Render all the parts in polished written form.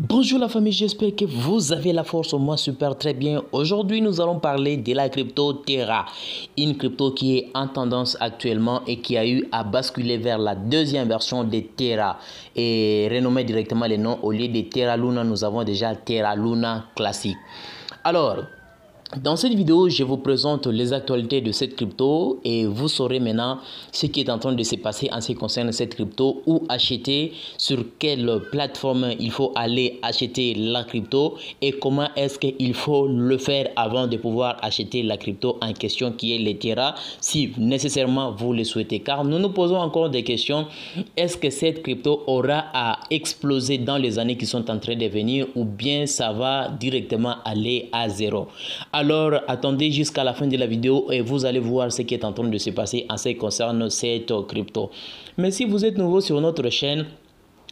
Bonjour la famille, j'espère que vous avez la force, moi super très bien. Aujourd'hui nous allons parler de la crypto Terra, une crypto qui est en tendance actuellement et qui a eu à basculer vers la deuxième version de Terra et renommer directement les noms. Au lieu de Terra Luna, nous avons déjà Terra Luna classique. Alors, dans cette vidéo, je vous présente les actualités de cette crypto et vous saurez maintenant ce qui est en train de se passer en ce qui concerne cette crypto, où acheter, sur quelle plateforme il faut aller acheter la crypto et comment est-ce qu'il faut le faire avant de pouvoir acheter la crypto en question qui est le Terra, si nécessairement vous le souhaitez. Car nous nous posons encore des questions. Est-ce que cette crypto aura à exploser dans les années qui sont en train de venir ou bien ça va directement aller à zéro? Alors, attendez jusqu'à la fin de la vidéo et vous allez voir ce qui est en train de se passer en ce qui concerne cette crypto. Mais si vous êtes nouveau sur notre chaîne,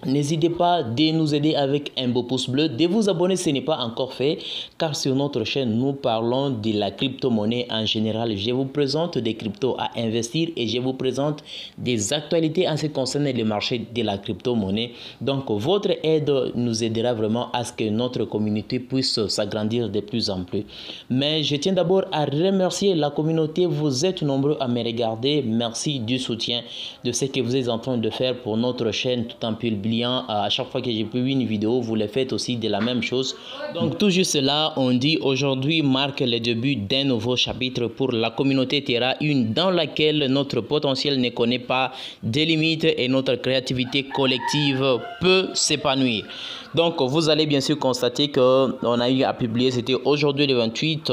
n'hésitez pas de nous aider avec un beau pouce bleu, de vous abonner si ce n'est pas encore fait, car sur notre chaîne, nous parlons de la crypto-monnaie en général. Je vous présente des cryptos à investir et je vous présente des actualités en ce qui concerne le marché de la crypto-monnaie. Donc, votre aide nous aidera vraiment à ce que notre communauté puisse s'agrandir de plus en plus. Mais je tiens d'abord à remercier la communauté. Vous êtes nombreux à me regarder. Merci du soutien de ce que vous êtes en train de faire pour notre chaîne tout en publiant. À chaque fois que j'ai publié une vidéo, vous le faites aussi de la même chose. Donc tout juste là, on dit aujourd'hui marque le début d'un nouveau chapitre pour la communauté Terra, une dans laquelle notre potentiel ne connaît pas de limites et notre créativité collective peut s'épanouir. Donc vous allez bien sûr constater qu'on a eu à publier, c'était aujourd'hui le 28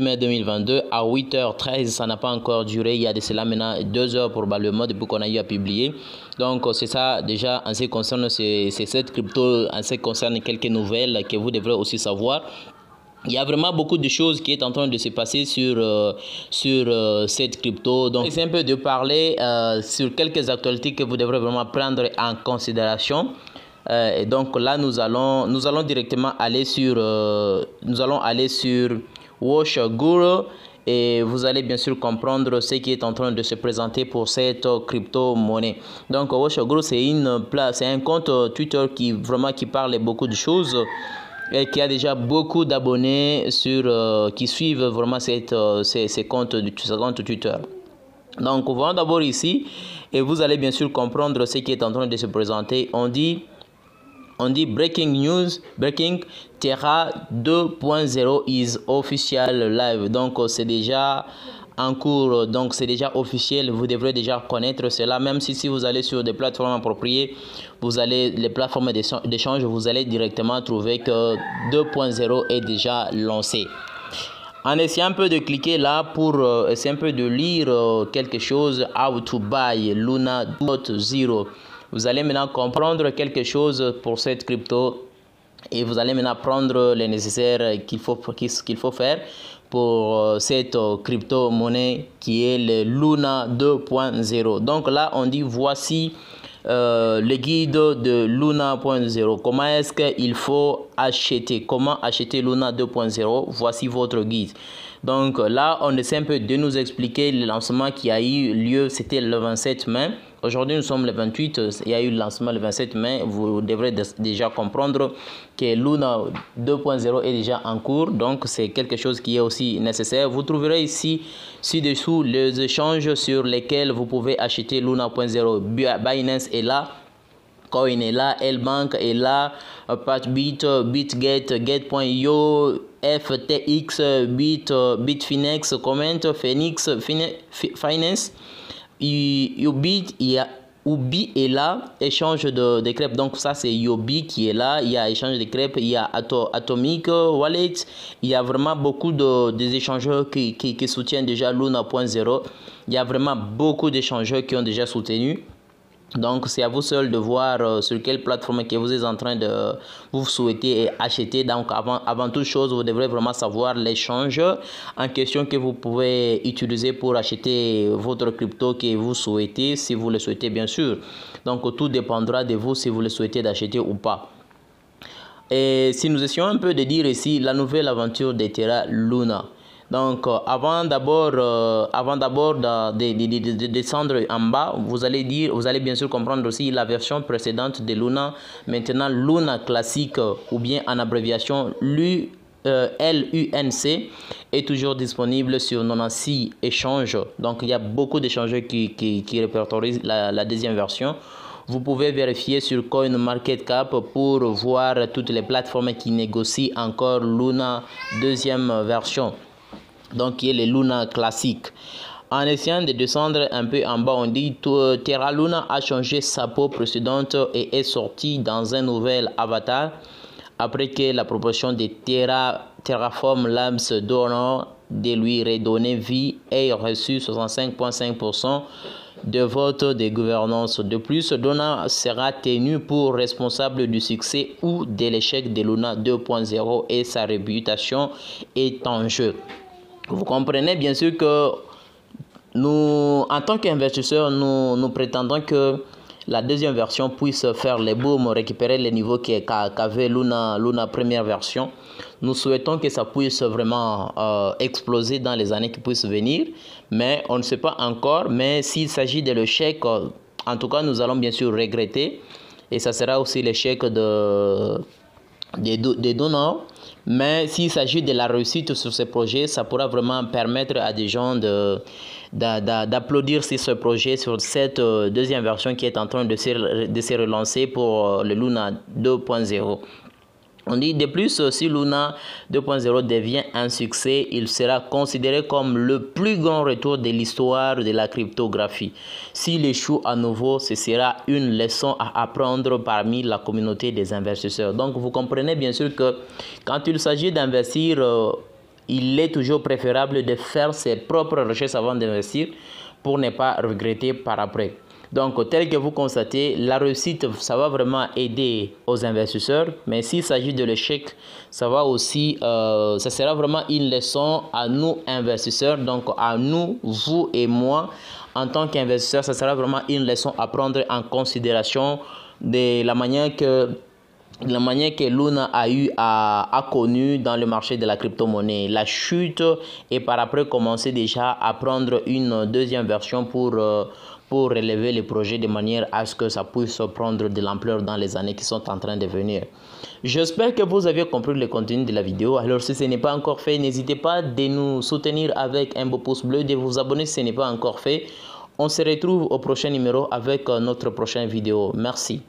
mai 2022 à 8h13, ça n'a pas encore duré, il y a de cela maintenant 2 heures probablement depuis qu'on a eu à publier. Donc c'est ça déjà en ce qui concerne cette crypto, en ce qui concerne quelques nouvelles que vous devrez aussi savoir. Il y a vraiment beaucoup de choses qui sont en train de se passer sur cette crypto. Donc, c'est un peu de parler sur quelques actualités que vous devrez vraiment prendre en considération. Et donc là, nous allons directement aller sur Wash Guru. Et vous allez bien sûr comprendre ce qui est en train de se présenter pour cette crypto-monnaie. Donc, Wash Guru, c'est un compte Twitter qui parle beaucoup de choses et qui a déjà beaucoup d'abonnés qui suivent vraiment ces comptes Twitter. Donc, on va d'abord ici et vous allez bien sûr comprendre ce qui est en train de se présenter. On dit breaking news, breaking Terra 2.0 is official live. Donc c'est déjà en cours, donc c'est déjà officiel, vous devrez déjà connaître cela, même si vous allez sur des plateformes appropriées, les plateformes d'échange, vous allez directement trouver que 2.0 est déjà lancé. En essayant un peu de cliquer là pour essayer un peu de lire quelque chose, how to buy Luna 2.0. Vous allez maintenant comprendre quelque chose pour cette crypto et vous allez maintenant prendre les nécessaires qu'il faut faire pour cette crypto-monnaie qui est le Luna 2.0. Donc là, on dit voici le guide de Luna 2.0. Comment est-ce qu'il faut acheter? Comment acheter Luna 2.0? Voici votre guide. Donc là, on essaie un peu de nous expliquer le lancement qui a eu lieu, c'était le 27 mai. Aujourd'hui, nous sommes le 28, il y a eu le lancement le 27 mai. Vous devrez déjà comprendre que Luna 2.0 est déjà en cours. Donc, c'est quelque chose qui est aussi nécessaire. Vous trouverez ici, ci-dessous, les échanges sur lesquels vous pouvez acheter Luna 2.0. Binance est là. Coin est là, L-Bank est là, Patbit, BitGet, Get.io, FTX, Bitfinex, Comment, Phoenix, Finance, Ubit, il y a Ubi est là, échange de crêpes, donc ça c'est Yobi qui est là, il y a échange de crêpes, il y a Atomic Wallet, il y a vraiment beaucoup des échangeurs qui soutiennent déjà Luna 2.0, il y a vraiment beaucoup d'échangeurs qui ont déjà soutenu. Donc, c'est à vous seul de voir sur quelle plateforme que vous êtes en train de vous souhaiter acheter. Donc, avant toute chose, vous devrez vraiment savoir l'échange en question que vous pouvez utiliser pour acheter votre crypto que vous souhaitez, si vous le souhaitez bien sûr. Donc, tout dépendra de vous si vous le souhaitez d'acheter ou pas. Et si nous essayons un peu de dire ici la nouvelle aventure de Terra Luna. Donc, avant d'abord de descendre en bas, vous allez bien sûr comprendre aussi la version précédente de Luna. Maintenant, Luna classique ou bien en abréviation LUNC est toujours disponible sur 96 échanges. Donc, il y a beaucoup d'échangeurs qui répertorient la deuxième version. Vous pouvez vérifier sur CoinMarketCap pour voir toutes les plateformes qui négocient encore Luna deuxième version. Donc, qui est le Luna classique. En essayant de descendre un peu en bas, on dit que Terra Luna a changé sa peau précédente et est sorti dans un nouvel avatar après que la proposition de Terraform Labs d'Honor de lui redonner vie ait reçu 65,5% de vote de gouvernance. De plus, Donna sera tenu pour responsable du succès ou de l'échec de Luna 2.0 et sa réputation est en jeu. Vous comprenez bien sûr que nous, en tant qu'investisseurs, nous prétendons que la deuxième version puisse faire les booms, récupérer les niveaux qu'avait Luna première version. Nous souhaitons que ça puisse vraiment exploser dans les années qui puissent venir, mais on ne sait pas encore. Mais s'il s'agit de l'échec, en tout cas, nous allons bien sûr regretter, et ça sera aussi l'échec des donneurs. Mais s'il s'agit de la réussite sur ce projet, ça pourra vraiment permettre à des gens d'applaudir sur ce projet, sur cette deuxième version qui est en train de se relancer pour le Luna 2.0. On dit de plus, si Luna 2.0 devient un succès, il sera considéré comme le plus grand retour de l'histoire de la cryptographie. S'il échoue à nouveau, ce sera une leçon à apprendre parmi la communauté des investisseurs. Donc, vous comprenez bien sûr que quand il s'agit d'investir, il est toujours préférable de faire ses propres recherches avant d'investir pour ne pas regretter par après. Donc, tel que vous constatez, la réussite, ça va vraiment aider aux investisseurs. Mais s'il s'agit de l'échec, ça va aussi, ça sera vraiment une leçon à nous investisseurs. Donc, à nous, vous et moi, en tant qu'investisseurs, ça sera vraiment une leçon à prendre en considération de la manière que Luna a connu dans le marché de la crypto-monnaie. La chute et par après commencer déjà à prendre une deuxième version pour relever les projets de manière à ce que ça puisse prendre de l'ampleur dans les années qui sont en train de venir. J'espère que vous avez compris le contenu de la vidéo. Alors si ce n'est pas encore fait, n'hésitez pas de nous soutenir avec un beau pouce bleu, de vous abonner si ce n'est pas encore fait. On se retrouve au prochain numéro avec notre prochaine vidéo. Merci.